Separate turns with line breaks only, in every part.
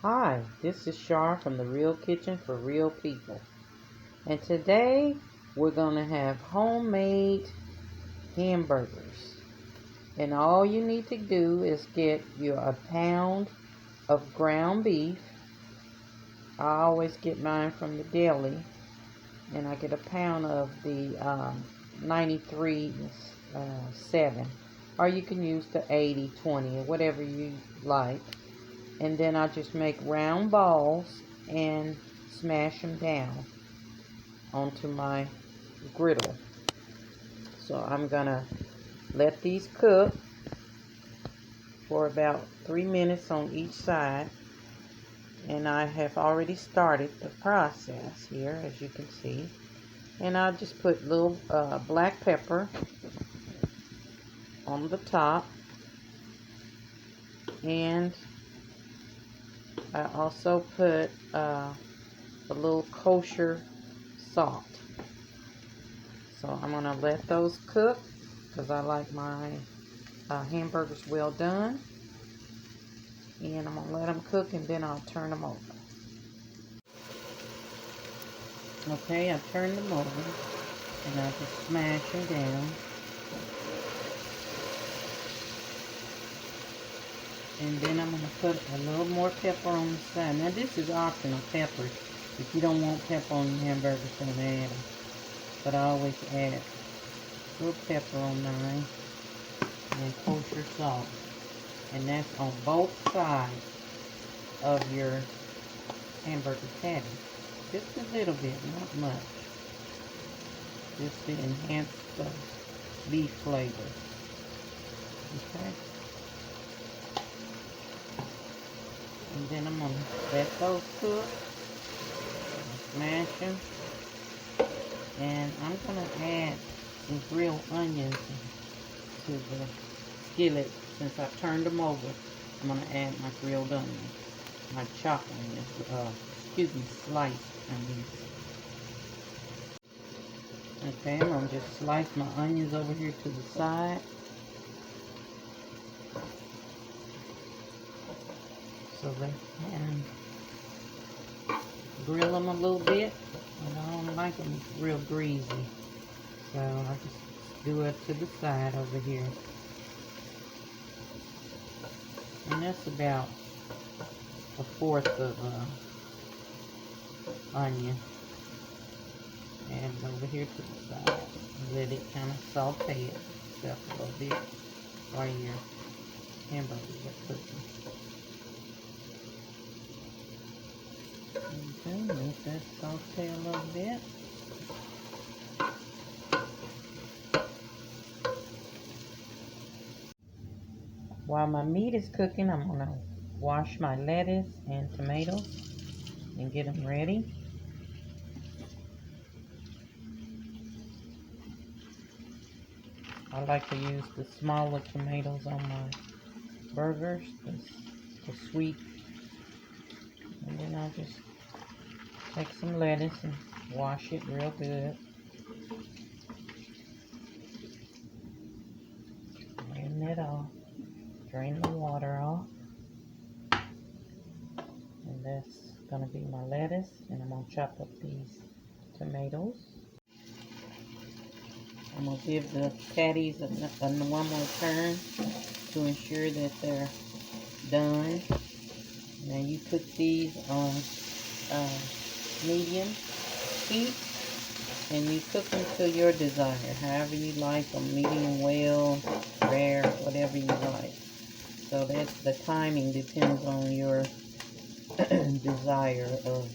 Hi, this is Shar from the Real Kitchen for Real People. And today we're going to have homemade hamburgers. And all you need to do is get you a pound of ground beef. I always get mine from the deli. And I get a pound of the 93.7. Or you can use the 80/20 or whatever you like. And then I just make round balls and smash them down onto my griddle. So I'm gonna let these cook for about 3 minutes on each side, and I have already started the process here, as you can see. And I'll just put little black pepper on the top, and I also put a little kosher salt. So I'm going to let those cook because I like my hamburgers well done. And I'm going to let them cook and then I'll turn them over. Okay, I've turned them over and I just smash them down. And then I'm going to put a little more pepper on the side. Now this is optional pepper. If you don't want pepper on your hamburgers, don't add them. But I always add a little pepper on mine and kosher salt. And that's on both sides of your hamburger patty. Just a little bit, not much. Just to enhance the beef flavor. Okay? And then I'm going to let those cook. Smash them. And I'm going to add some grilled onions to the skillet. Since I've turned them over, I'm going to add my grilled onions. My chopped onions. Sliced onions. Okay, I'm going to just slice my onions over here to the side. So they can grill them a little bit. And I don't like them real greasy. So I just do it to the side over here. And that's about 1/4 of onion. And over here to the side. Let it kind of saute itself a little bit while your hamburgers are cooking. Okay, let that saute a little bit. While my meat is cooking, I'm going to wash my lettuce and tomatoes and get them ready. I like to use the smaller tomatoes on my burgers, the sweet. And then I'll just take some lettuce and wash it real good. Drain it off. Drain the water off. And that's going to be my lettuce. And I'm going to chop up these tomatoes. I'm going to give the patties one more turn to ensure that they're done. Now you cook these on medium heat, and you cook them to your desire, however you like them, medium well, rare, whatever you like. So that's the timing depends on your desire of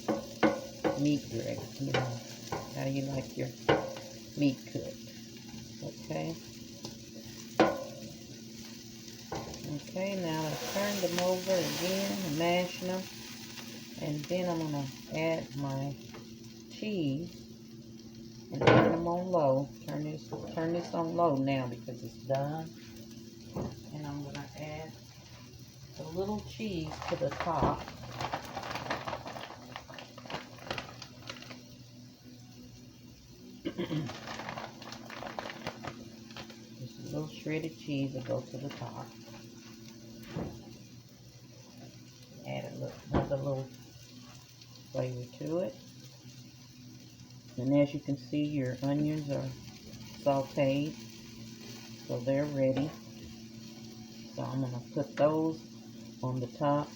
meat grade, you know, how you like your meat cooked. Okay. Okay, now I've turned them over again and mashing them. And then I'm going to add my cheese and turn them on low. Turn this on low now because it's done. And I'm going to add a little cheese to the top. Just a little shredded cheese will go to the top. Add has a little flavor to it. And as you can see, your onions are sauteed, so they're ready. So I'm going to put those on the top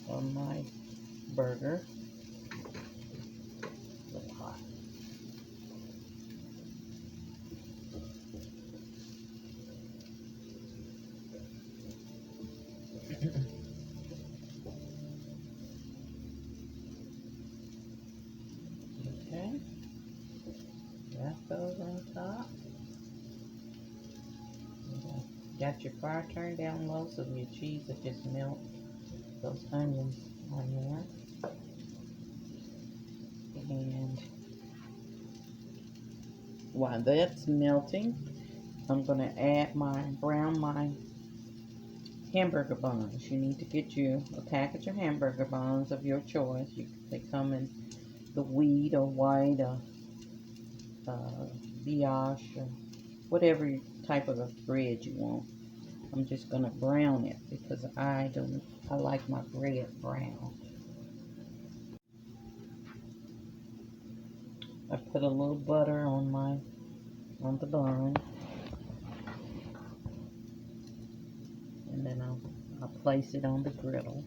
of my burger. A little hot. Okay, that goes on top. Got your fire turned down low so your cheese will just melt those onions on there. And while that's melting, I'm going to brown my hamburger buns. You need to get you a package of hamburger buns of your choice. They come in the wheat or white or brioche or whatever type of a bread you want. I'm just going to brown it because I like my bread brown. I put a little butter on the bun, and then I'll place it on the griddle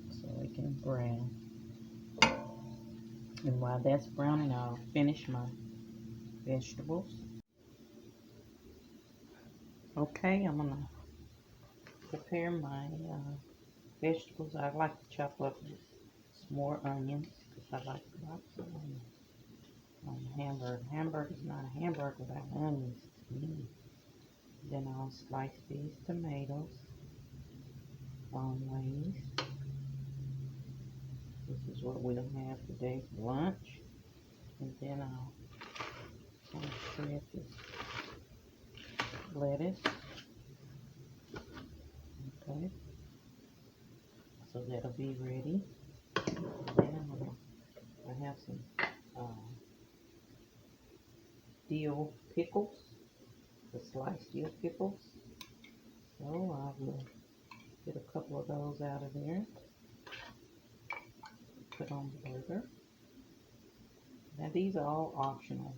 so it can brown. And while that's browning, I'll finish my vegetables. Okay, I'm gonna prepare my vegetables. I like to chop up some more onions because I like lots of onions on the hamburger. Hamburger's not a hamburger without onions to me. Then I'll slice these tomatoes long ways. This is what we'll have today for lunch. And then I'll shred this lettuce. Okay, so that'll be ready. Then I have some dill pickles, the sliced dill pickles. So I will get a couple of those out of there. Put on the burger. Now these are all optional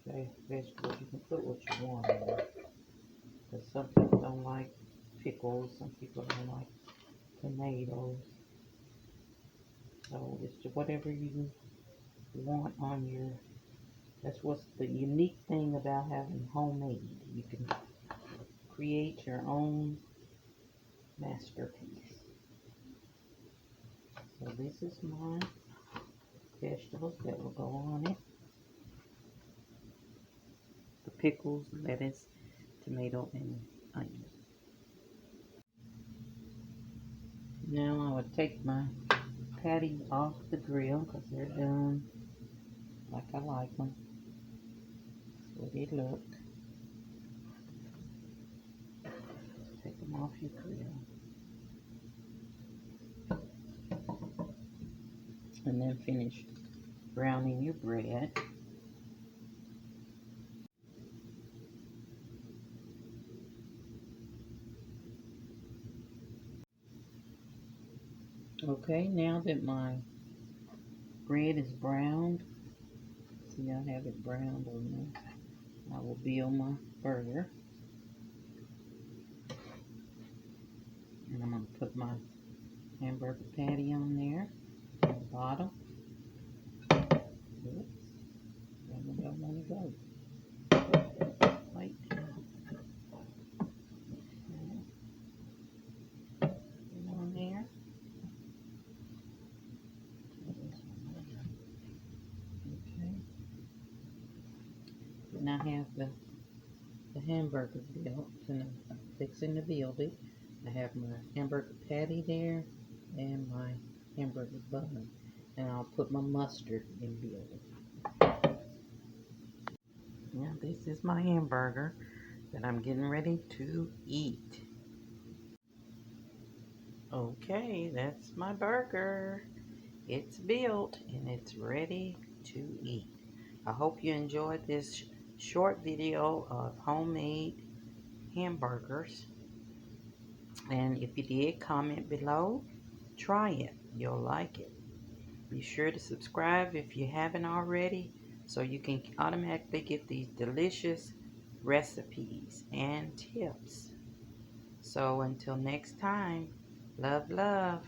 vegetables. You can put what you want in there. Because some people don't like pickles, some people don't like tomatoes. So it's just whatever you want on your. That's what's the unique thing about having homemade. You can create your own masterpiece. So this is my vegetables that will go on it. The pickles, lettuce, tomato, and onion. Now I would take my patties off the grill because they're done like I like them. That's what they look. Take them off your grill. And then finish browning your bread. Okay, now that my bread is browned, see I have it browned on there, I will build my burger. And I'm going to put my hamburger patty on there, on the bottom. Oops, where don't want to go. Wait. On there. Okay. And I have the hamburger built, and I'm fixing to build it. I have my hamburger patty there and my hamburger bun, and I'll put my mustard in build it. Now this is my hamburger that I'm getting ready to eat. Okay, that's my burger. It's built and it's ready to eat. I hope you enjoyed this short video of homemade hamburgers. And if you did, comment below. Try it. You'll like it. Be sure to subscribe if you haven't already, so you can automatically get these delicious recipes and tips. So until next time, love, love.